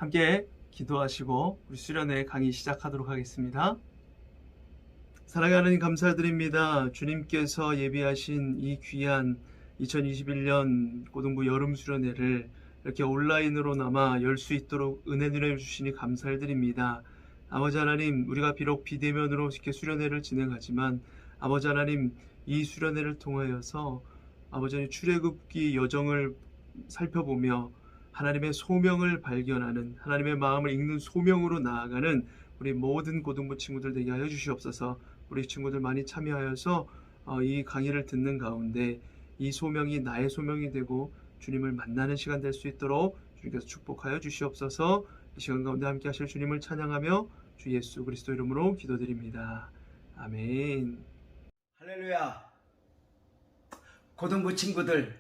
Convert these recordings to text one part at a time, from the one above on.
함께 기도하시고 우리 수련회 강의 시작하도록 하겠습니다. 사랑하는 하나님 감사드립니다. 주님께서 예비하신 이 귀한 2021년 고등부 여름 수련회를 이렇게 온라인으로나마 열 수 있도록 은혜 내려주시니 감사를 드립니다. 아버지 하나님, 우리가 비록 비대면으로 이렇게 수련회를 진행하지만 아버지 하나님, 이 수련회를 통하여서 아버지 하나님 출애굽기 여정을 살펴보며 하나님의 소명을 발견하는, 하나님의 마음을 읽는 소명으로 나아가는 우리 모든 고등부 친구들 되게 하여 주시옵소서. 우리 친구들 많이 참여하여서 이 강의를 듣는 가운데 이 소명이 나의 소명이 되고 주님을 만나는 시간 될 수 있도록 주님께서 축복하여 주시옵소서. 이 시간 가운데 함께 하실 주님을 찬양하며 주 예수 그리스도 이름으로 기도드립니다. 아멘. 할렐루야. 고등부 친구들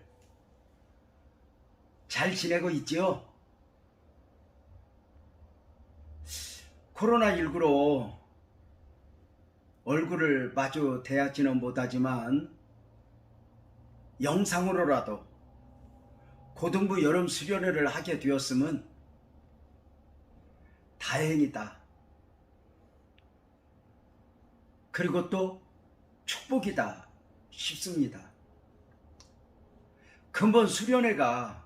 잘 지내고 있지요? 코로나19로 얼굴을 마주 대하지는 못하지만 영상으로라도 고등부 여름 수련회를 하게 되었으면 다행이다. 그리고 또 축복이다 싶습니다. 근본 수련회가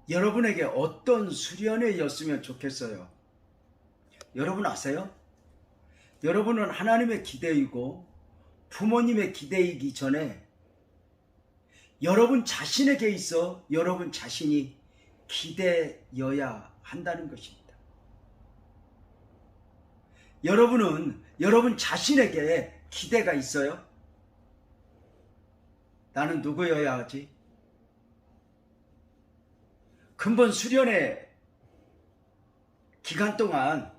여러분에게 어떤 수련회였으면 좋겠어요? 여러분 아세요? 여러분은 하나님의 기대이고 부모님의 기대이기 전에 여러분 자신에게 있어 여러분 자신이 기대여야 한다는 것입니다. 여러분은 여러분 자신에게 기대가 있어요? 나는 누구여야 하지? 근본 수련회 기간 동안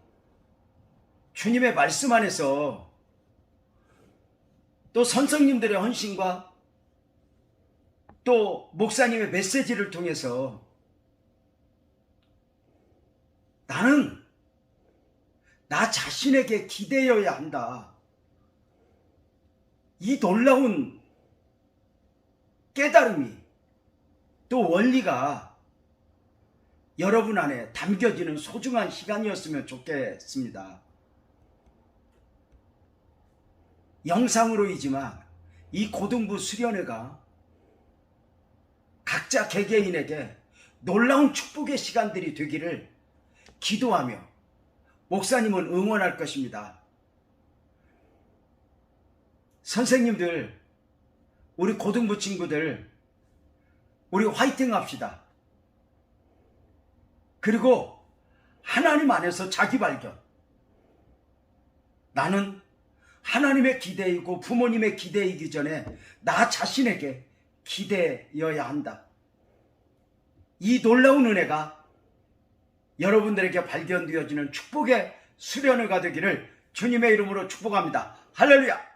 주님의 말씀 안에서 또 선생님들의 헌신과 또 목사님의 메시지를 통해서 나는 나 자신에게 기대어야 한다. 이 놀라운 깨달음이 또 원리가 여러분 안에 담겨지는 소중한 시간이었으면 좋겠습니다. 영상으로이지만 이 고등부 수련회가 각자 개개인에게 놀라운 축복의 시간들이 되기를 기도하며 목사님은 응원할 것입니다. 선생님들, 우리 고등부 친구들, 우리 화이팅 합시다. 그리고 하나님 안에서 자기 발견. 나는 하나님의 기대이고 부모님의 기대이기 전에 나 자신에게 기대여야 한다. 이 놀라운 은혜가 여러분들에게 발견되어지는 축복의 수련회가 되기를 주님의 이름으로 축복합니다. 할렐루야.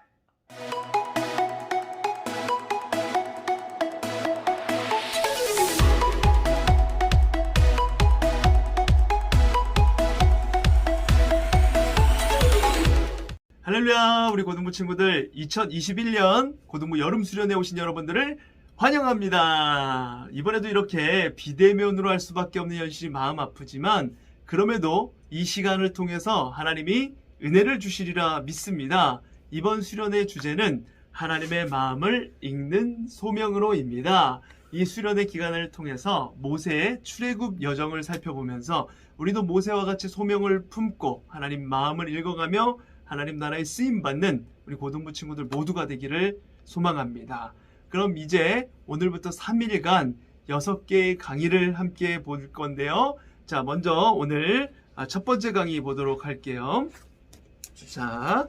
할렐루야. 우리 고등부 친구들, 2021년 고등부 여름 수련회 오신 여러분들을 환영합니다. 이번에도 이렇게 비대면으로 할 수밖에 없는 현실이 마음 아프지만 그럼에도 이 시간을 통해서 하나님이 은혜를 주시리라 믿습니다. 이번 수련회 주제는 하나님의 마음을 읽는 소명으로입니다. 이 수련회 기간을 통해서 모세의 출애굽 여정을 살펴보면서 우리도 모세와 같이 소명을 품고 하나님 마음을 읽어가며 하나님 나라에 쓰임받는 우리 고등부 친구들 모두가 되기를 소망합니다. 그럼 이제 오늘부터 3일간 6개의 강의를 함께 볼 건데요. 자, 먼저 오늘 첫 번째 강의 보도록 할게요. 자,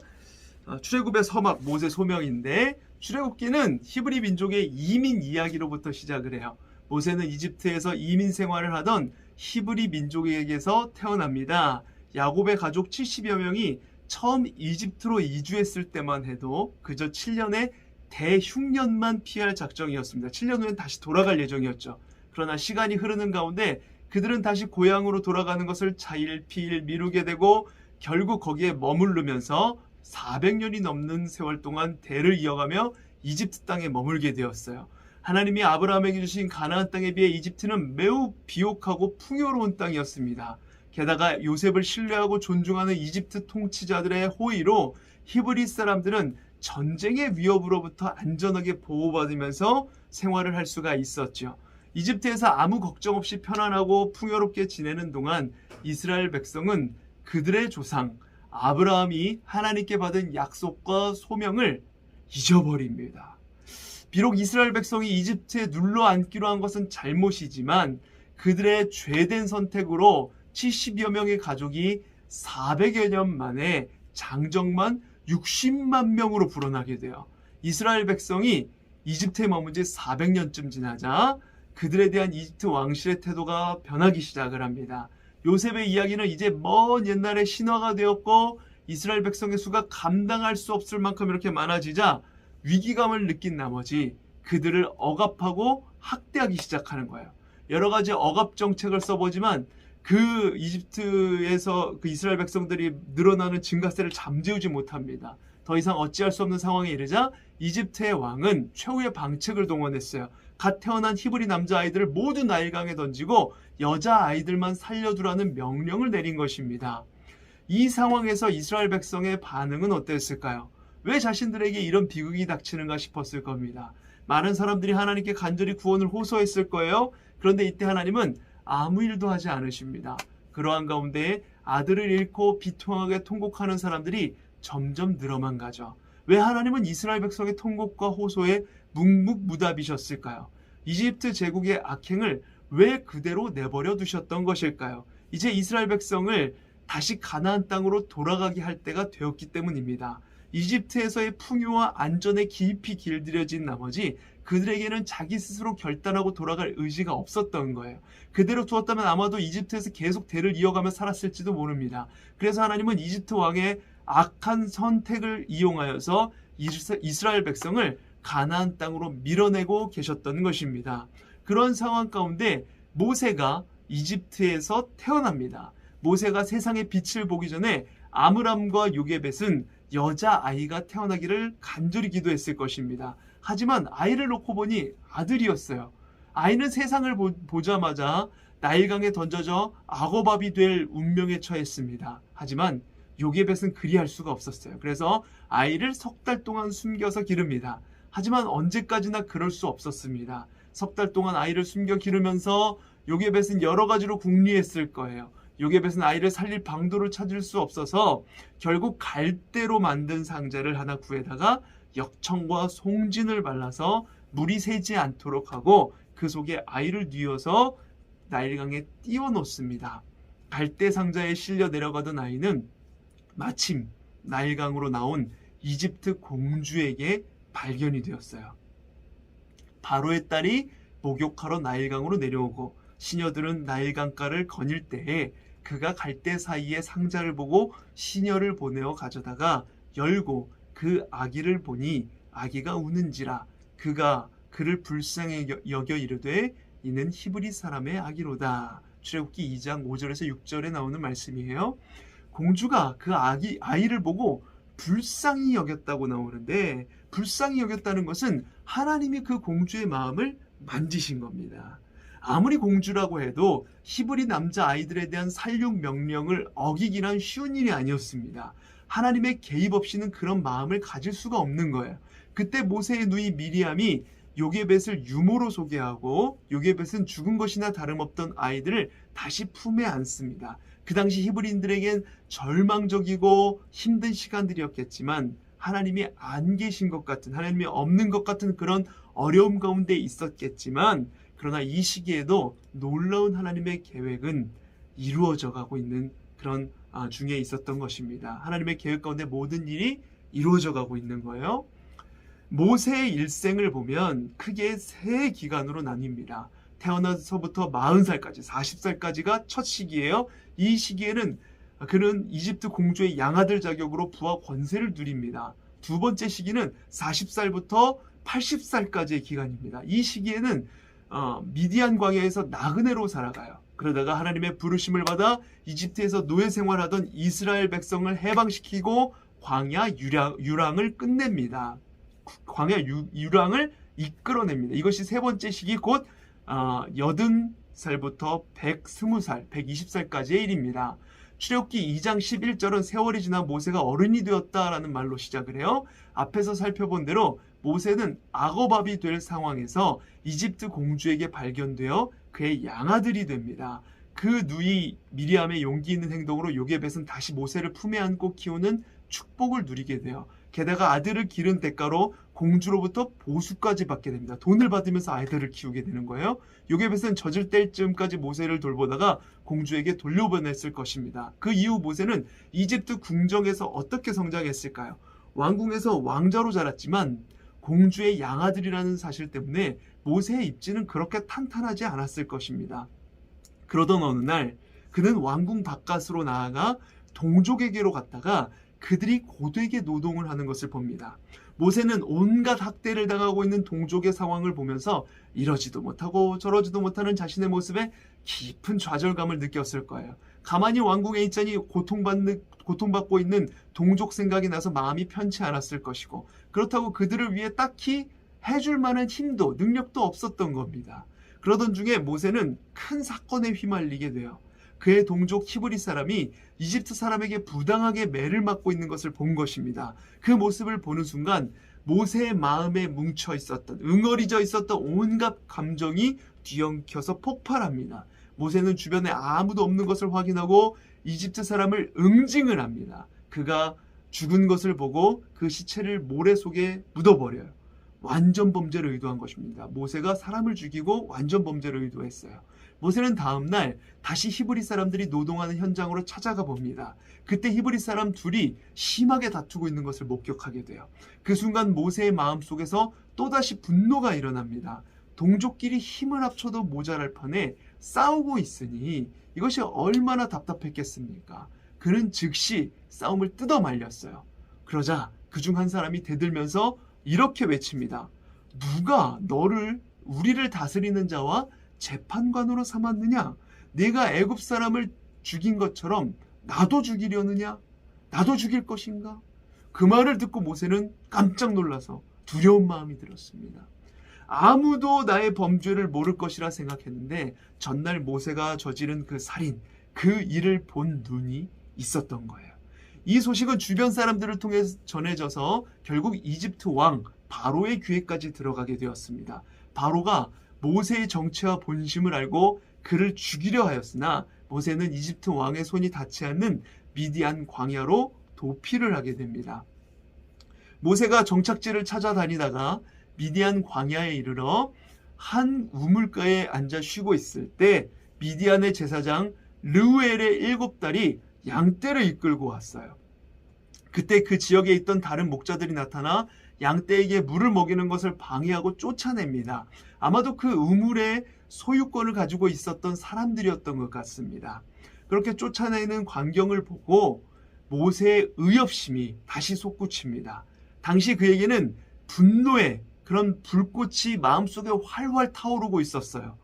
출애굽의 서막 모세 소명인데, 출애굽기는 히브리 민족의 이민 이야기로부터 시작을 해요. 모세는 이집트에서 이민 생활을 하던 히브리 민족에게서 태어납니다. 야곱의 가족 70여 명이 처음 이집트로 이주했을 때만 해도 그저 7년의 대흉년만 피할 작정이었습니다. 7년 후엔 다시 돌아갈 예정이었죠. 그러나 시간이 흐르는 가운데 그들은 다시 고향으로 돌아가는 것을 차일피일 미루게 되고 결국 거기에 머무르면서 400년이 넘는 세월 동안 대를 이어가며 이집트 땅에 머물게 되었어요. 하나님이 아브라함에게 주신 가나안 땅에 비해 이집트는 매우 비옥하고 풍요로운 땅이었습니다. 게다가 요셉을 신뢰하고 존중하는 이집트 통치자들의 호의로 히브리 사람들은 전쟁의 위협으로부터 안전하게 보호받으면서 생활을 할 수가 있었죠. 이집트에서 아무 걱정 없이 편안하고 풍요롭게 지내는 동안 이스라엘 백성은 그들의 조상 아브라함이 하나님께 받은 약속과 소명을 잊어버립니다. 비록 이스라엘 백성이 이집트에 눌러 앉기로 한 것은 잘못이지만 그들의 죄된 선택으로 70여 명의 가족이 400여 년 만에 장정만 60만 명으로 불어나게 돼요. 이스라엘 백성이 이집트에 머문 지 400년쯤 지나자 그들에 대한 이집트 왕실의 태도가 변하기 시작을 합니다. 요셉의 이야기는 이제 먼 옛날에 신화가 되었고 이스라엘 백성의 수가 감당할 수 없을 만큼 이렇게 많아지자 위기감을 느낀 나머지 그들을 억압하고 학대하기 시작하는 거예요. 여러 가지 억압 정책을 써보지만 그 이집트에서 그 이스라엘 백성들이 늘어나는 증가세를 잠재우지 못합니다. 더 이상 어찌할 수 없는 상황에 이르자 이집트의 왕은 최후의 방책을 동원했어요. 갓 태어난 히브리 남자아이들을 모두 나일강에 던지고 여자아이들만 살려두라는 명령을 내린 것입니다. 이 상황에서 이스라엘 백성의 반응은 어땠을까요? 왜 자신들에게 이런 비극이 닥치는가 싶었을 겁니다. 많은 사람들이 하나님께 간절히 구원을 호소했을 거예요. 그런데 이때 하나님은 아무 일도 하지 않으십니다. 그러한 가운데 아들을 잃고 비통하게 통곡하는 사람들이 점점 늘어만 가죠. 왜 하나님은 이스라엘 백성의 통곡과 호소에 묵묵무답이셨을까요? 이집트 제국의 악행을 왜 그대로 내버려 두셨던 것일까요? 이제 이스라엘 백성을 다시 가나안 땅으로 돌아가게 할 때가 되었기 때문입니다. 이집트에서의 풍요와 안전에 깊이 길들여진 나머지 그들에게는 자기 스스로 결단하고 돌아갈 의지가 없었던 거예요. 그대로 두었다면 아마도 이집트에서 계속 대를 이어가며 살았을지도 모릅니다. 그래서 하나님은 이집트 왕의 악한 선택을 이용하여서 이스라엘 백성을 가나안 땅으로 밀어내고 계셨던 것입니다. 그런 상황 가운데 모세가 이집트에서 태어납니다. 모세가 세상의 빛을 보기 전에 아므람과 요게벳은 여자아이가 태어나기를 간절히 기도했을 것입니다. 하지만 아이를 놓고 보니 아들이었어요. 아이는 세상을 보자마자 나일강에 던져져 악어밥이 될 운명에 처했습니다. 하지만 요게벳은 그리할 수가 없었어요. 그래서 아이를 석 달 동안 숨겨서 기릅니다. 하지만 언제까지나 그럴 수 없었습니다. 석 달 동안 아이를 숨겨 기르면서 요게벳은 여러 가지로 궁리했을 거예요. 요게벳은 아이를 살릴 방도를 찾을 수 없어서 결국 갈대로 만든 상자를 하나 구해다가 역청과 송진을 발라서 물이 새지 않도록 하고 그 속에 아이를 뉘어서 나일강에 띄워 놓습니다. 갈대 상자에 실려 내려가던 아이는 마침 나일강으로 나온 이집트 공주에게 발견이 되었어요. 바로의 딸이 목욕하러 나일강으로 내려오고 시녀들은 나일강가를 거닐 때에 그가 갈대 사이에 상자를 보고 시녀를 보내어 가져다가 열고 그 아기를 보니 아기가 우는지라 그가 그를 불쌍히 여겨 이르되 이는 히브리 사람의 아기로다. 출애굽기 2장 5절에서 6절에 나오는 말씀이에요. 공주가 그 아이를 보고 불쌍히 여겼다고 나오는데 불쌍히 여겼다는 것은 하나님이 그 공주의 마음을 만지신 겁니다. 아무리 공주라고 해도 히브리 남자 아이들에 대한 살육 명령을 어기기란 쉬운 일이 아니었습니다. 하나님의 개입 없이는 그런 마음을 가질 수가 없는 거예요. 그때 모세의 누이 미리암이 요게벳을 유모로 소개하고 요게벳은 죽은 것이나 다름없던 아이들을 다시 품에 안습니다. 그 당시 히브리인들에겐 절망적이고 힘든 시간들이었겠지만 하나님이 안 계신 것 같은, 하나님이 없는 것 같은 그런 어려움 가운데 있었겠지만 그러나 이 시기에도 놀라운 하나님의 계획은 이루어져 가고 있는 그런 중에 있었던 것입니다. 하나님의 계획 가운데 모든 일이 이루어져 가고 있는 거예요. 모세의 일생을 보면 크게 세 기간으로 나뉩니다. 태어나서부터 40살까지, 40살까지가 첫 시기예요. 이 시기에는 그는 이집트 공주의 양아들 자격으로 부와 권세를 누립니다. 두 번째 시기는 40살부터 80살까지의 기간입니다. 이 시기에는 미디안 광야에서 나그네로 살아가요. 그러다가 하나님의 부르심을 받아 이집트에서 노예 생활하던 이스라엘 백성을 해방시키고 광야 유랑을 끝냅니다. 광야 유랑을 이끌어냅니다. 이것이 세 번째 시기 곧 80살부터 120살, 120살까지의 일입니다. 출애굽기 2장 11절은 세월이 지나 모세가 어른이 되었다라는 말로 시작을 해요. 앞에서 살펴본 대로 모세는 악어밥이 될 상황에서 이집트 공주에게 발견되어 그의 양아들이 됩니다. 그 누이 미리암의 용기 있는 행동으로 요게벳은 다시 모세를 품에 안고 키우는 축복을 누리게 돼요. 게다가 아들을 기른 대가로 공주로부터 보수까지 받게 됩니다. 돈을 받으면서 아이들을 키우게 되는 거예요. 요게벳은 젖을 뗄 즈음까지 모세를 돌보다가 공주에게 돌려보냈을 것입니다. 그 이후 모세는 이집트 궁정에서 어떻게 성장했을까요? 왕궁에서 왕자로 자랐지만 공주의 양아들이라는 사실 때문에 모세의 입지는 그렇게 탄탄하지 않았을 것입니다. 그러던 어느 날 그는 왕궁 바깥으로 나아가 동족에게로 갔다가 그들이 고되게 노동을 하는 것을 봅니다. 모세는 온갖 학대를 당하고 있는 동족의 상황을 보면서 이러지도 못하고 저러지도 못하는 자신의 모습에 깊은 좌절감을 느꼈을 거예요. 가만히 왕궁에 있자니 고통받고 있는 동족 생각이 나서 마음이 편치 않았을 것이고, 그렇다고 그들을 위해 딱히 해줄 만한 힘도 능력도 없었던 겁니다. 그러던 중에 모세는 큰 사건에 휘말리게 돼요. 그의 동족 히브리 사람이 이집트 사람에게 부당하게 매를 맞고 있는 것을 본 것입니다. 그 모습을 보는 순간 모세의 마음에 뭉쳐 있었던, 응어리져 있었던 온갖 감정이 뒤엉켜서 폭발합니다. 모세는 주변에 아무도 없는 것을 확인하고 이집트 사람을 응징을 합니다. 그가 죽은 것을 보고 그 시체를 모래 속에 묻어버려요. 완전 범죄를 의도한 것입니다. 모세가 사람을 죽이고 완전 범죄를 의도했어요. 모세는 다음 날 다시 히브리 사람들이 노동하는 현장으로 찾아가 봅니다. 그때 히브리 사람 둘이 심하게 다투고 있는 것을 목격하게 돼요. 그 순간 모세의 마음속에서 또다시 분노가 일어납니다. 동족끼리 힘을 합쳐도 모자랄 판에 싸우고 있으니 이것이 얼마나 답답했겠습니까? 그는 즉시 싸움을 뜯어 말렸어요. 그러자 그중 한 사람이 대들면서 이렇게 외칩니다. 누가 너를, 우리를 다스리는 자와 재판관으로 삼았느냐? 내가 애굽 사람을 죽인 것처럼 나도 죽이려느냐? 나도 죽일 것인가? 그 말을 듣고 모세는 깜짝 놀라서 두려운 마음이 들었습니다. 아무도 나의 범죄를 모를 것이라 생각했는데 전날 모세가 저지른 그 살인, 그 일을 본 눈이 있었던 거예요. 이 소식은 주변 사람들을 통해 전해져서 결국 이집트 왕 바로의 귀에까지 들어가게 되었습니다. 바로가 모세의 정체와 본심을 알고 그를 죽이려 하였으나 모세는 이집트 왕의 손이 닿지 않는 미디안 광야로 도피를 하게 됩니다. 모세가 정착지를 찾아다니다가 미디안 광야에 이르러 한 우물가에 앉아 쉬고 있을 때 미디안의 제사장 르우엘의 7딸이 양떼를 이끌고 왔어요. 그때 그 지역에 있던 다른 목자들이 나타나 양떼에게 물을 먹이는 것을 방해하고 쫓아냅니다. 아마도 그 우물의 소유권을 가지고 있었던 사람들이었던 것 같습니다. 그렇게 쫓아내는 광경을 보고 모세의 의협심이 다시 솟구칩니다. 당시 그에게는 분노의 그런 불꽃이 마음속에 활활 타오르고 있었어요.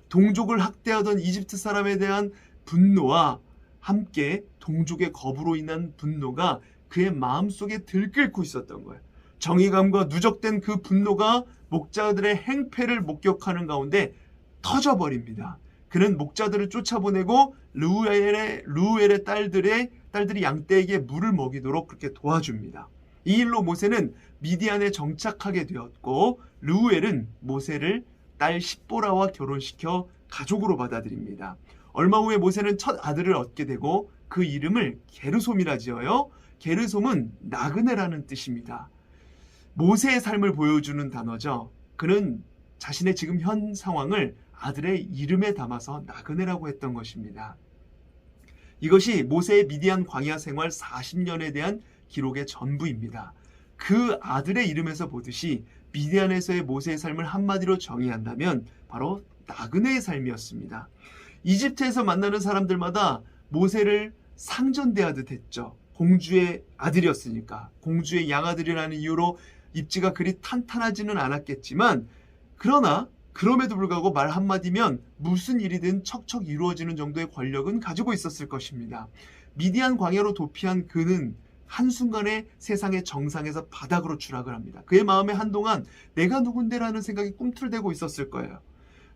동족을 학대하던 이집트 사람에 대한 분노와 함께 동족의 거부로 인한 분노가 그의 마음속에 들끓고 있었던 거예요. 정의감과 누적된 그 분노가 목자들의 행패를 목격하는 가운데 터져버립니다. 그는 목자들을 쫓아보내고 르우엘의 딸들이 양떼에게 물을 먹이도록 그렇게 도와줍니다. 이 일로 모세는 미디안에 정착하게 되었고 르우엘은 모세를 딸 십보라와 결혼시켜 가족으로 받아들입니다. 얼마 후에 모세는 첫 아들을 얻게 되고 그 이름을 게르솜이라 지어요. 게르솜은 나그네라는 뜻입니다. 모세의 삶을 보여주는 단어죠. 그는 자신의 지금 현 상황을 아들의 이름에 담아서 나그네라고 했던 것입니다. 이것이 모세의 미디안 광야 생활 40년에 대한 기록의 전부입니다. 그 아들의 이름에서 보듯이 미디안에서의 모세의 삶을 한마디로 정의한다면 바로 나그네의 삶이었습니다. 이집트에서 만나는 사람들마다 모세를 상전대하듯 했죠. 공주의 아들이었으니까, 공주의 양아들이라는 이유로 입지가 그리 탄탄하지는 않았겠지만, 그러나 그럼에도 불구하고 말 한마디면 무슨 일이든 척척 이루어지는 정도의 권력은 가지고 있었을 것입니다. 미디안 광야로 도피한 그는 한순간에 세상의 정상에서 바닥으로 추락을 합니다. 그의 마음에 한동안 내가 누군데라는 생각이 꿈틀대고 있었을 거예요.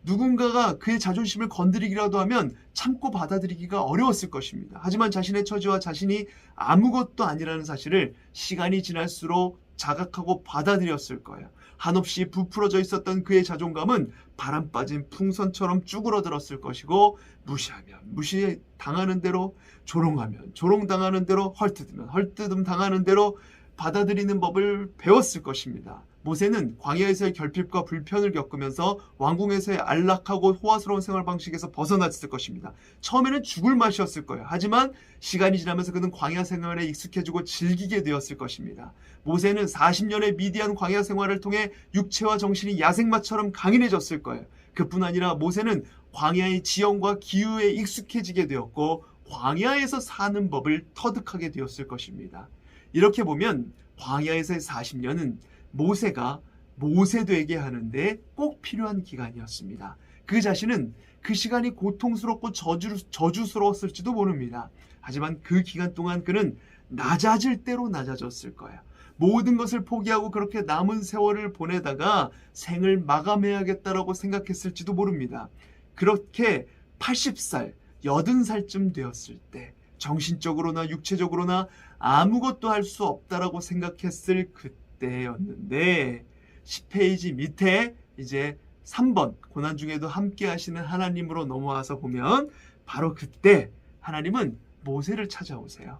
누군가가 그의 자존심을 건드리기라도 하면 참고 받아들이기가 어려웠을 것입니다. 하지만 자신의 처지와 자신이 아무것도 아니라는 사실을 시간이 지날수록 자각하고 받아들였을 거예요. 한없이 부풀어져 있었던 그의 자존감은 바람 빠진 풍선처럼 쭈그러들었을 것이고, 무시하면 무시당하는 대로, 조롱하면 조롱당하는 대로, 헐뜯으면 헐뜯음 당하는 대로 받아들이는 법을 배웠을 것입니다. 모세는 광야에서의 결핍과 불편을 겪으면서 왕궁에서의 안락하고 호화스러운 생활 방식에서 벗어났을 것입니다. 처음에는 죽을 맛이었을 거예요. 하지만 시간이 지나면서 그는 광야 생활에 익숙해지고 즐기게 되었을 것입니다. 모세는 40년의 미디안 광야 생활을 통해 육체와 정신이 야생마처럼 강인해졌을 거예요. 그뿐 아니라 모세는 광야의 지형과 기후에 익숙해지게 되었고, 광야에서 사는 법을 터득하게 되었을 것입니다. 이렇게 보면 광야에서의 40년은 모세가 모세되게 하는데 꼭 필요한 기간이었습니다. 그 자신은 그 시간이 고통스럽고 저주스러웠을지도 모릅니다. 하지만 그 기간 동안 그는 낮아질 대로 낮아졌을 거예요. 모든 것을 포기하고 그렇게 남은 세월을 보내다가 생을 마감해야겠다라고 생각했을지도 모릅니다. 그렇게 80살, 80살쯤 되었을 때 정신적으로나 육체적으로나 아무것도 할 수 없다라고 생각했을 그때였는데, 10페이지 밑에 이제 3번 고난 중에도 함께 하시는 하나님으로 넘어와서 보면 바로 그때 하나님은 모세를 찾아오세요.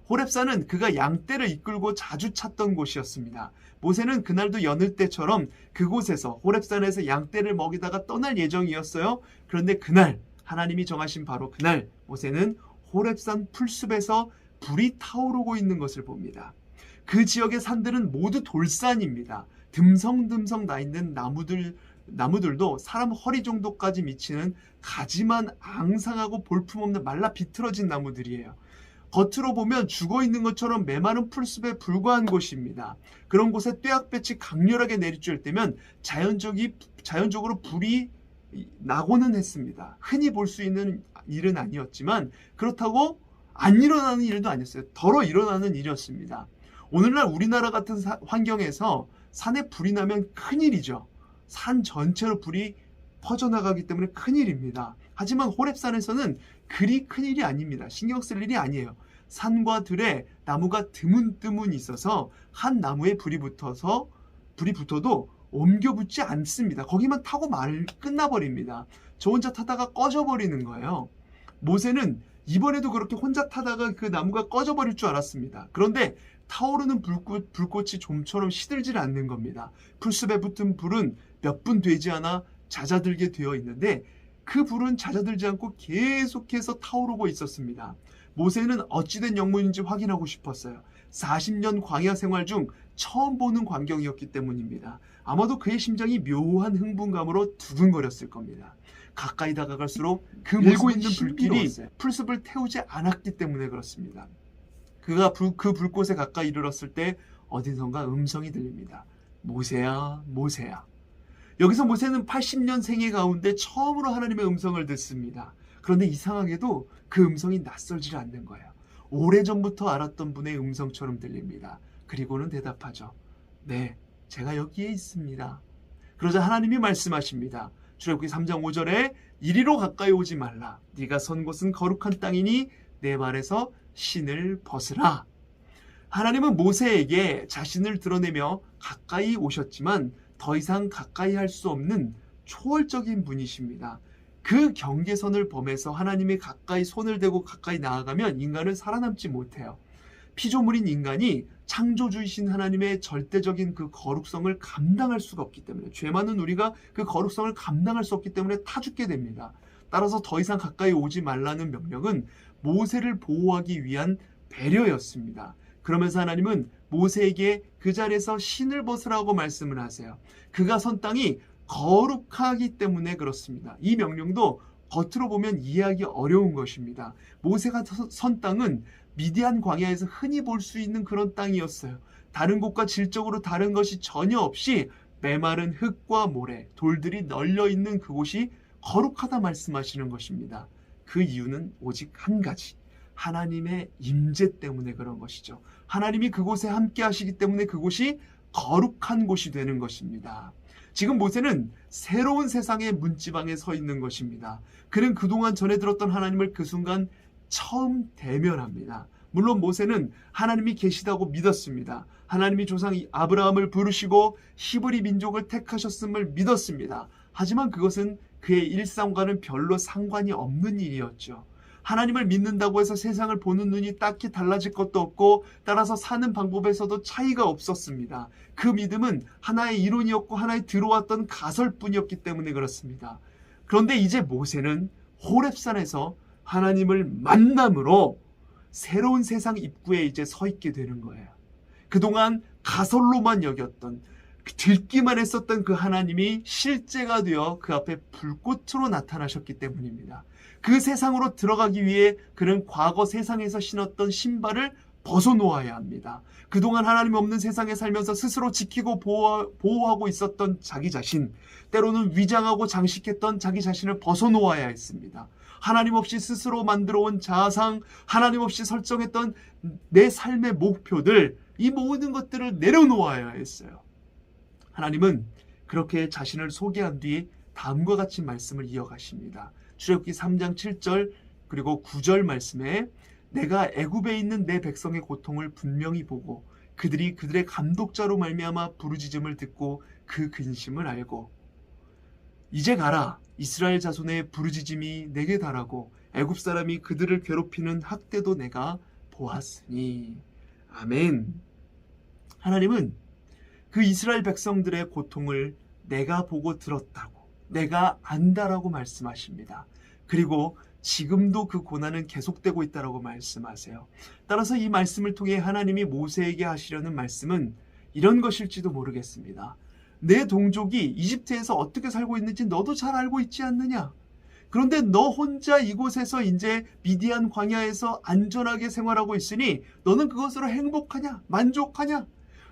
호렙산은 그가 양떼를 이끌고 자주 찾던 곳이었습니다. 모세는 그날도 여느 때처럼 그곳에서 호렙산에서 양떼를 먹이다가 떠날 예정이었어요. 그런데 그날, 하나님이 정하신 바로 그날, 모세는 호렙산 풀숲에서 불이 타오르고 있는 것을 봅니다. 그 지역의 산들은 모두 돌산입니다. 듬성듬성 나 있는 나무들도 사람 허리 정도까지 미치는 가지만 앙상하고 볼품없는 말라 비틀어진 나무들이에요. 겉으로 보면 죽어있는 것처럼 메마른 풀숲에 불과한 곳입니다. 그런 곳에 뙤약볕이 강렬하게 내리쬐을 때면 자연적으로 불이 나고는 했습니다. 흔히 볼 수 있는 일은 아니었지만 그렇다고 안 일어나는 일도 아니었어요. 덜어 일어나는 일이었습니다. 오늘날 우리나라 같은 환경에서 산에 불이 나면 큰일이죠. 산 전체로 불이 퍼져나가기 때문에 큰일입니다. 하지만 호렙산에서는 그리 큰일이 아닙니다. 신경 쓸 일이 아니에요. 산과 들에 나무가 드문드문 있어서 한 나무에 불이 붙어도 옮겨 붙지 않습니다. 거기만 타고 끝나버립니다. 저 혼자 타다가 꺼져버리는 거예요. 모세는 이번에도 그렇게 혼자 타다가 그 나무가 꺼져버릴 줄 알았습니다. 그런데 타오르는 불꽃이 좀처럼 시들질 않는 겁니다. 풀숲에 붙은 불은 몇 분 되지 않아 잦아들게 되어 있는데 그 불은 잦아들지 않고 계속해서 타오르고 있었습니다. 모세는 어찌된 영문인지 확인하고 싶었어요. 40년 광야 생활 중 처음 보는 광경이었기 때문입니다. 아마도 그의 심장이 묘한 흥분감으로 두근거렸을 겁니다. 가까이 다가갈수록 그 일고 있는 불길이 풀숲을 태우지 않았기 때문에 그렇습니다. 그가 그 불꽃에 가까이 이르렀을 때 어디선가 음성이 들립니다. 모세야, 모세야. 여기서 모세는 80년 생애 가운데 처음으로 하나님의 음성을 듣습니다. 그런데 이상하게도 그 음성이 낯설지 않는 거예요. 오래전부터 알았던 분의 음성처럼 들립니다. 그리고는 대답하죠. 네, 제가 여기에 있습니다. 그러자 하나님이 말씀하십니다. 출애굽기 3장 5절에 이리로 가까이 오지 말라. 네가 선 곳은 거룩한 땅이니 내 발에서 신을 벗으라. 하나님은 모세에게 자신을 드러내며 가까이 오셨지만 더 이상 가까이 할 수 없는 초월적인 분이십니다. 그 경계선을 범해서 하나님이 가까이 손을 대고 가까이 나아가면 인간은 살아남지 못해요. 피조물인 인간이 창조주이신 하나님의 절대적인 그 거룩성을 감당할 수가 없기 때문에, 죄 많은 우리가 그 거룩성을 감당할 수 없기 때문에 타죽게 됩니다. 따라서 더 이상 가까이 오지 말라는 명령은 모세를 보호하기 위한 배려였습니다. 그러면서 하나님은 모세에게 그 자리에서 신을 벗으라고 말씀을 하세요. 그가 선 땅이 거룩하기 때문에 그렇습니다. 이 명령도 겉으로 보면 이해하기 어려운 것입니다. 모세가 선 땅은 미디안 광야에서 흔히 볼 수 있는 그런 땅이었어요. 다른 곳과 질적으로 다른 것이 전혀 없이 메마른 흙과 모래, 돌들이 널려 있는 그곳이 거룩하다 말씀하시는 것입니다. 그 이유는 오직 한 가지. 하나님의 임재 때문에 그런 것이죠. 하나님이 그곳에 함께 하시기 때문에 그곳이 거룩한 곳이 되는 것입니다. 지금 모세는 새로운 세상의 문지방에 서 있는 것입니다. 그는 그동안 전해 들었던 하나님을 그 순간 처음 대면합니다. 물론 모세는 하나님이 계시다고 믿었습니다. 하나님이 조상 아브라함을 부르시고 히브리 민족을 택하셨음을 믿었습니다. 하지만 그것은 그의 일상과는 별로 상관이 없는 일이었죠. 하나님을 믿는다고 해서 세상을 보는 눈이 딱히 달라질 것도 없고 따라서 사는 방법에서도 차이가 없었습니다. 그 믿음은 하나의 이론이었고 하나의 들어왔던 가설뿐이었기 때문에 그렇습니다. 그런데 이제 모세는 호렙산에서 하나님을 만남으로 새로운 세상 입구에 이제 서 있게 되는 거예요. 그동안 가설로만 여겼던, 듣기만 했었던 그 하나님이 실제가 되어 그 앞에 불꽃으로 나타나셨기 때문입니다. 그 세상으로 들어가기 위해 그는 과거 세상에서 신었던 신발을 벗어놓아야 합니다. 그동안 하나님 없는 세상에 살면서 스스로 지키고 보호하고 있었던 자기 자신, 때로는 위장하고 장식했던 자기 자신을 벗어놓아야 했습니다. 하나님 없이 스스로 만들어온 자아상, 하나님 없이 설정했던 내 삶의 목표들, 이 모든 것들을 내려놓아야 했어요. 하나님은 그렇게 자신을 소개한 뒤에 다음과 같이 말씀을 이어가십니다. 출애굽기 3장 7절 그리고 9절 말씀에 내가 애굽에 있는 내 백성의 고통을 분명히 보고 그들이 그들의 감독자로 말미암아 부르짖음을 듣고 그 근심을 알고 이제 가라 이스라엘 자손의 부르짖음이 내게 달하고 애굽 사람이 그들을 괴롭히는 학대도 내가 보았으니. 아멘. 하나님은 그 이스라엘 백성들의 고통을 내가 보고 들었다고, 내가 안다라고 말씀하십니다. 그리고 지금도 그 고난은 계속되고 있다라고 말씀하세요. 따라서 이 말씀을 통해 하나님이 모세에게 하시려는 말씀은 이런 것일지도 모르겠습니다. 내 동족이 이집트에서 어떻게 살고 있는지 너도 잘 알고 있지 않느냐? 그런데 너 혼자 이곳에서 이제 미디안 광야에서 안전하게 생활하고 있으니 너는 그것으로 행복하냐? 만족하냐?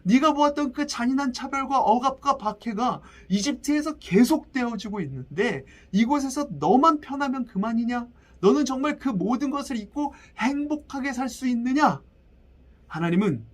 네가 보았던 그 잔인한 차별과 억압과 박해가 이집트에서 계속되어지고 있는데 이곳에서 너만 편하면 그만이냐? 너는 정말 그 모든 것을 잊고 행복하게 살 수 있느냐? 하나님은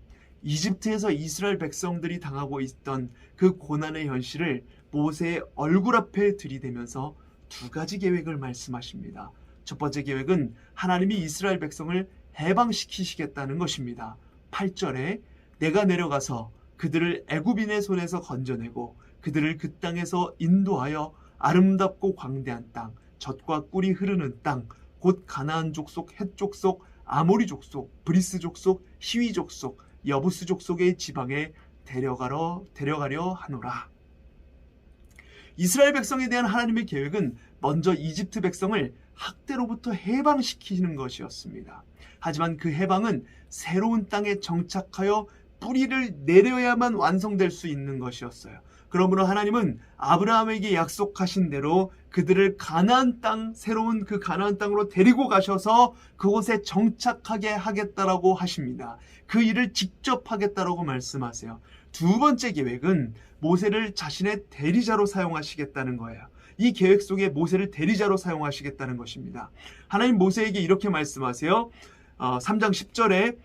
이집트에서 이스라엘 백성들이 당하고 있던 그 고난의 현실을 모세의 얼굴 앞에 들이대면서 두 가지 계획을 말씀하십니다. 첫 번째 계획은 하나님이 이스라엘 백성을 해방시키시겠다는 것입니다. 8절에 내가 내려가서 그들을 애굽인의 손에서 건져내고 그들을 그 땅에서 인도하여 아름답고 광대한 땅, 젖과 꿀이 흐르는 땅, 곧 가나안 족속, 헷 족속, 아모리 족속, 브리스 족속, 히위 족속, 여부스 족속의 지방에 데려가려 하노라. 이스라엘 백성에 대한 하나님의 계획은 먼저 이집트 백성을 학대로부터 해방시키는 것이었습니다. 하지만 그 해방은 새로운 땅에 정착하여 뿌리를 내려야만 완성될 수 있는 것이었어요. 그러므로 하나님은 아브라함에게 약속하신 대로 그들을 가나안 땅, 새로운 그 가나안 땅으로 데리고 가셔서 그곳에 정착하게 하겠다라고 하십니다. 그 일을 직접 하겠다라고 말씀하세요. 두 번째 계획은 모세를 자신의 대리자로 사용하시겠다는 거예요. 이 계획 속에 모세를 대리자로 사용하시겠다는 것입니다. 하나님 모세에게 이렇게 말씀하세요. 3장 10절에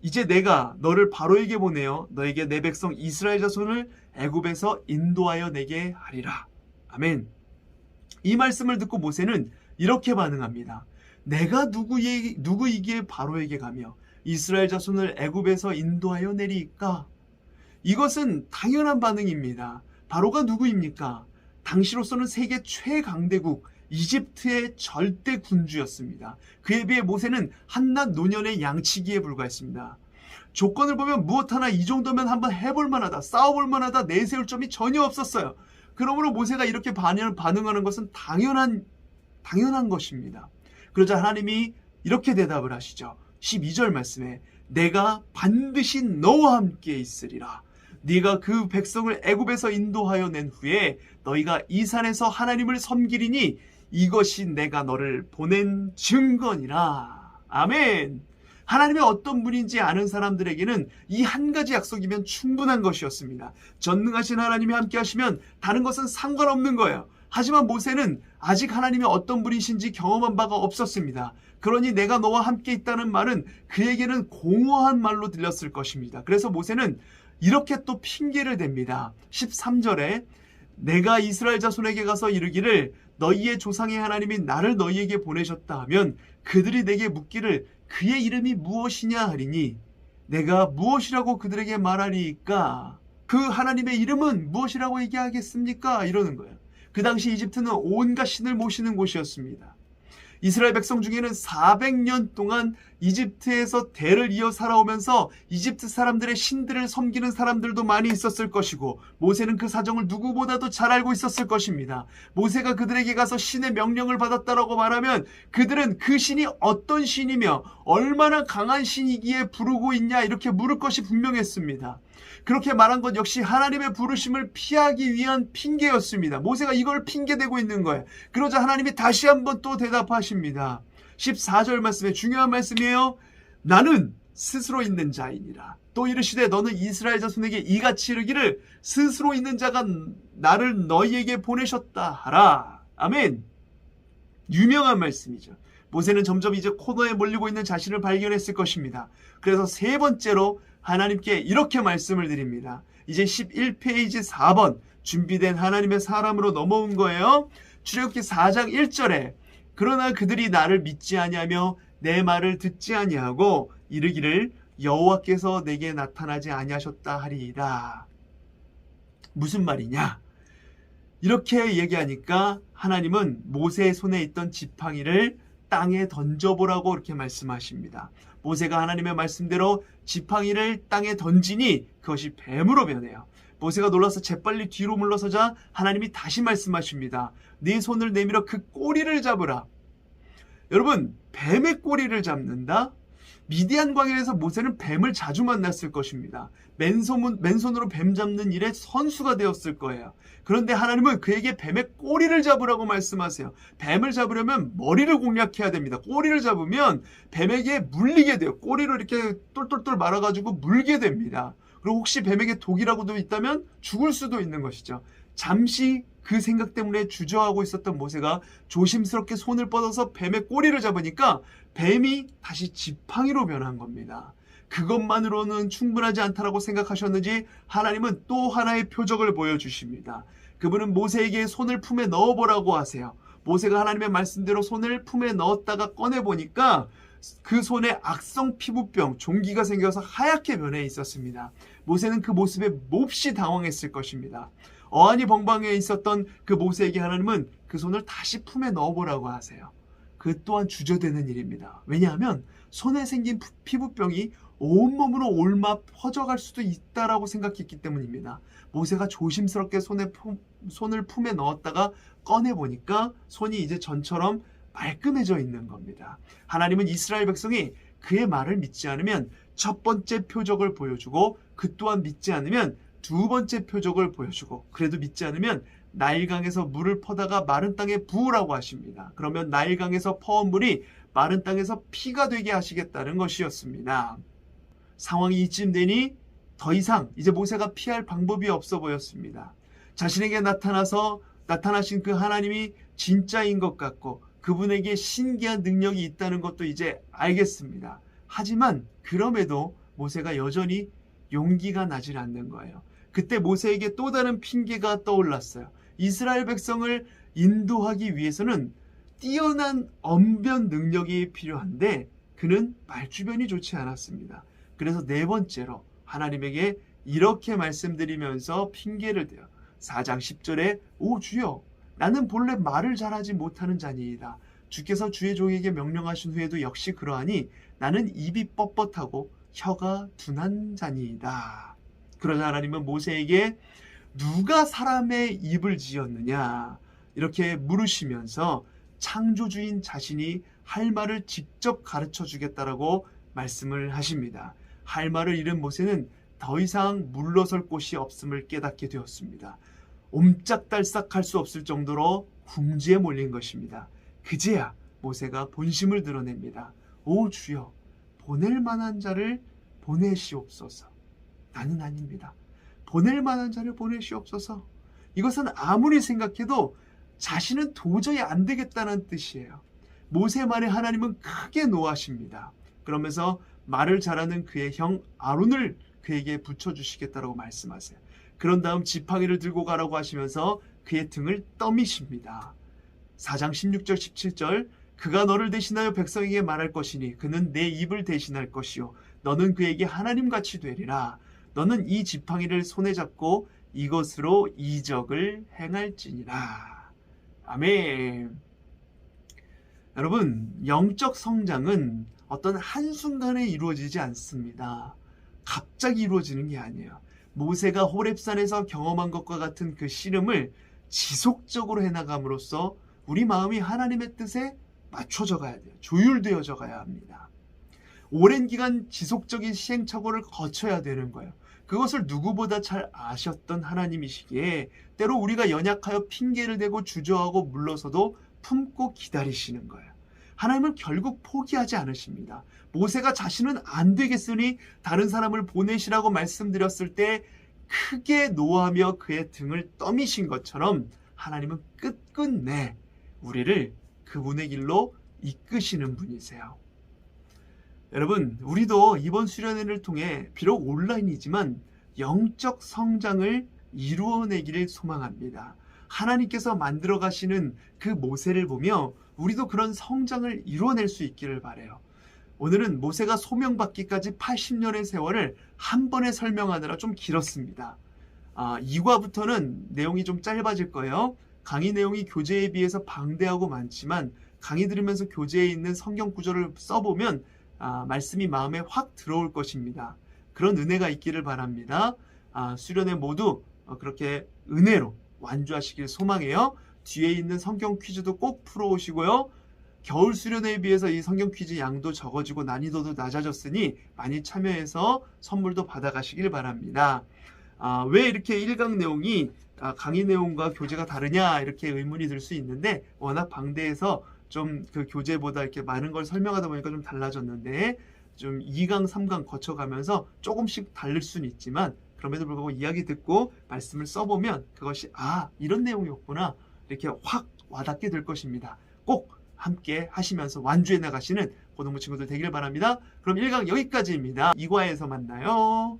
이제 내가 너를 바로에게 보내어 너에게 내 백성 이스라엘 자손을 애굽에서 인도하여 내게 하리라. 아멘. 이 말씀을 듣고 모세는 이렇게 반응합니다. 내가 누구이기에 바로에게 가며 이스라엘 자손을 애굽에서 인도하여 내리까? 이것은 당연한 반응입니다. 바로가 누구입니까? 당시로서는 세계 최강대국 이집트의 절대 군주였습니다. 그에 비해 모세는 한낱 노년의 양치기에 불과했습니다. 조건을 보면 무엇 하나 이 정도면 한번 해볼 만하다, 싸워볼 만하다 내세울 점이 전혀 없었어요. 그러므로 모세가 이렇게 반응하는 것은 당연한 것입니다. 그러자 하나님이 이렇게 대답을 하시죠. 12절 말씀에 내가 반드시 너와 함께 있으리라. 네가 그 백성을 애굽에서 인도하여 낸 후에 너희가 이 산에서 하나님을 섬기리니 이것이 내가 너를 보낸 증거니라. 아멘. 하나님의 어떤 분인지 아는 사람들에게는 이 한 가지 약속이면 충분한 것이었습니다. 전능하신 하나님이 함께 하시면 다른 것은 상관없는 거예요. 하지만 모세는 아직 하나님이 어떤 분이신지 경험한 바가 없었습니다. 그러니 내가 너와 함께 있다는 말은 그에게는 공허한 말로 들렸을 것입니다. 그래서 모세는 이렇게 또 핑계를 댑니다. 13절에 내가 이스라엘 자손에게 가서 이르기를 너희의 조상의 하나님이 나를 너희에게 보내셨다 하면 그들이 내게 묻기를 그의 이름이 무엇이냐 하리니 내가 무엇이라고 그들에게 말하리이까? 그 하나님의 이름은 무엇이라고 얘기하겠습니까? 이러는 거예요. 그 당시 이집트는 온갖 신을 모시는 곳이었습니다. 이스라엘 백성 중에는 400년 동안 이집트에서 대를 이어 살아오면서 이집트 사람들의 신들을 섬기는 사람들도 많이 있었을 것이고 모세는 그 사정을 누구보다도 잘 알고 있었을 것입니다. 모세가 그들에게 가서 신의 명령을 받았다라고 말하면 그들은 그 신이 어떤 신이며 얼마나 강한 신이기에 부르고 있냐 이렇게 물을 것이 분명했습니다. 그렇게 말한 것 역시 하나님의 부르심을 피하기 위한 핑계였습니다. 모세가 이걸 핑계대고 있는 거예요. 그러자 하나님이 다시 한번 또 대답하십니다. 14절 말씀에 중요한 말씀이에요. 나는 스스로 있는 자이니라. 또 이르시되 너는 이스라엘 자손에게 이같이 이르기를 스스로 있는 자가 나를 너희에게 보내셨다 하라. 아멘. 유명한 말씀이죠. 모세는 점점 이제 코너에 몰리고 있는 자신을 발견했을 것입니다. 그래서 세 번째로 하나님께 이렇게 말씀을 드립니다. 이제 11페이지 4번 준비된 하나님의 사람으로 넘어온 거예요. 출애굽기 4장 1절에 그러나 그들이 나를 믿지 아니하며 내 말을 듣지 아니하고 이르기를 여호와께서 내게 나타나지 아니하셨다 하리이다. 무슨 말이냐? 이렇게 얘기하니까 하나님은 모세의 손에 있던 지팡이를 땅에 던져보라고 이렇게 말씀하십니다. 모세가 하나님의 말씀대로 지팡이를 땅에 던지니 그것이 뱀으로 변해요. 모세가 놀라서 재빨리 뒤로 물러서자 하나님이 다시 말씀하십니다. 네 손을 내밀어 그 꼬리를 잡으라. 여러분, 뱀의 꼬리를 잡는다? 미디안 광야에서 모세는 뱀을 자주 만났을 것입니다. 맨손으로 뱀 잡는 일에 선수가 되었을 거예요. 그런데 하나님은 그에게 뱀의 꼬리를 잡으라고 말씀하세요. 뱀을 잡으려면 머리를 공략해야 됩니다. 꼬리를 잡으면 뱀에게 물리게 돼요. 꼬리로 이렇게 똘똘똘 말아가지고 물게 됩니다. 그리고 혹시 뱀에게 독이라고도 있다면 죽을 수도 있는 것이죠. 잠시 그 생각 때문에 주저하고 있었던 모세가 조심스럽게 손을 뻗어서 뱀의 꼬리를 잡으니까 뱀이 다시 지팡이로 변한 겁니다. 그것만으로는 충분하지 않다라고 생각하셨는지 하나님은 또 하나의 표적을 보여주십니다. 그분은 모세에게 손을 품에 넣어보라고 하세요. 모세가 하나님의 말씀대로 손을 품에 넣었다가 꺼내보니까 그 손에 악성 피부병, 종기가 생겨서 하얗게 변해 있었습니다. 모세는 그 모습에 몹시 당황했을 것입니다. 어안이 벙벙해 있었던 그 모세에게 하나님은 그 손을 다시 품에 넣어보라고 하세요. 그 또한 주저되는 일입니다. 왜냐하면 손에 생긴 피부병이 온몸으로 옮아 퍼져갈 수도 있다라고 생각했기 때문입니다. 모세가 조심스럽게 손을 품에 넣었다가 꺼내보니까 손이 이제 전처럼 말끔해져 있는 겁니다. 하나님은 이스라엘 백성이 그의 말을 믿지 않으면 첫 번째 표적을 보여주고 그 또한 믿지 않으면 두 번째 표적을 보여주고 그래도 믿지 않으면 나일강에서 물을 퍼다가 마른 땅에 부으라고 하십니다. 그러면 나일강에서 퍼온 물이 마른 땅에서 피가 되게 하시겠다는 것이었습니다. 상황이 이쯤 되니 더 이상 이제 모세가 피할 방법이 없어 보였습니다. 자신에게 나타나신 그 하나님이 진짜인 것 같고 그분에게 신기한 능력이 있다는 것도 이제 알겠습니다. 하지만 그럼에도 모세가 여전히 용기가 나질 않는 거예요. 그때 모세에게 또 다른 핑계가 떠올랐어요. 이스라엘 백성을 인도하기 위해서는 뛰어난 언변 능력이 필요한데 그는 말주변이 좋지 않았습니다. 그래서 네 번째로 하나님에게 이렇게 말씀드리면서 핑계를 대요. 4장 10절에 오 주여 나는 본래 말을 잘하지 못하는 자니이다. 주께서 주의 종에게 명령하신 후에도 역시 그러하니 나는 입이 뻣뻣하고 혀가 둔한 자니이다. 그러자 하나님은 모세에게 누가 사람의 입을 지었느냐 이렇게 물으시면서 창조주인 자신이 할 말을 직접 가르쳐 주겠다라고 말씀을 하십니다. 할 말을 잃은 모세는 더 이상 물러설 곳이 없음을 깨닫게 되었습니다. 옴짝달싹할 수 없을 정도로 궁지에 몰린 것입니다. 그제야 모세가 본심을 드러냅니다. 오 주여 보낼 만한 자를 보내시옵소서. 나는 아닙니다. 보낼 만한 자를 보내시옵소서. 이것은 아무리 생각해도 자신은 도저히 안 되겠다는 뜻이에요. 모세 말에 하나님은 크게 노하십니다. 그러면서 말을 잘하는 그의 형 아론을 그에게 붙여주시겠다라고 말씀하세요. 그런 다음 지팡이를 들고 가라고 하시면서 그의 등을 떠미십니다. 4장 16절 17절 그가 너를 대신하여 백성에게 말할 것이니 그는 내 입을 대신할 것이요 너는 그에게 하나님같이 되리라. 너는 이 지팡이를 손에 잡고 이것으로 이적을 행할지니라. 아멘. 여러분, 영적 성장은 어떤 한순간에 이루어지지 않습니다. 갑자기 이루어지는 게 아니에요. 모세가 호렙산에서 경험한 것과 같은 그 씨름을 지속적으로 해나감으로써 우리 마음이 하나님의 뜻에 맞춰져 가야 돼요. 조율되어져 가야 합니다. 오랜 기간 지속적인 시행착오를 거쳐야 되는 거예요. 그것을 누구보다 잘 아셨던 하나님이시기에 때로 우리가 연약하여 핑계를 대고 주저하고 물러서도 품고 기다리시는 거예요. 하나님은 결국 포기하지 않으십니다. 모세가 자신은 안 되겠으니 다른 사람을 보내시라고 말씀드렸을 때 크게 노하며 그의 등을 떠미신 것처럼 하나님은 끝끝내 우리를 그분의 길로 이끄시는 분이세요. 여러분, 우리도 이번 수련회를 통해 비록 온라인이지만 영적 성장을 이루어내기를 소망합니다. 하나님께서 만들어 가시는 그 모세를 보며 우리도 그런 성장을 이루어낼 수 있기를 바라요. 오늘은 모세가 소명받기까지 80년의 세월을 한 번에 설명하느라 좀 길었습니다. 2과부터는 내용이 좀 짧아질 거예요. 강의 내용이 교재에 비해서 방대하고 많지만 강의 들으면서 교재에 있는 성경 구절을 써보면 말씀이 마음에 확 들어올 것입니다. 그런 은혜가 있기를 바랍니다. 수련회 모두 그렇게 은혜로 완주하시길 소망해요. 뒤에 있는 성경 퀴즈도 꼭 풀어오시고요. 겨울 수련회에 비해서 이 성경 퀴즈 양도 적어지고 난이도도 낮아졌으니 많이 참여해서 선물도 받아가시길 바랍니다. 왜 이렇게 1강 내용이 강의 내용과 교재가 다르냐 이렇게 의문이 들 수 있는데 워낙 방대해서 좀 그 교재보다 이렇게 많은 걸 설명하다 보니까 좀 달라졌는데 좀 2강, 3강 거쳐가면서 조금씩 다를 수는 있지만 그럼에도 불구하고 이야기 듣고 말씀을 써보면 그것이 이런 내용이었구나 이렇게 확 와닿게 될 것입니다. 꼭 함께 하시면서 완주해 나가시는 고등부 친구들 되기를 바랍니다. 그럼 1강 여기까지입니다. 2과에서 만나요.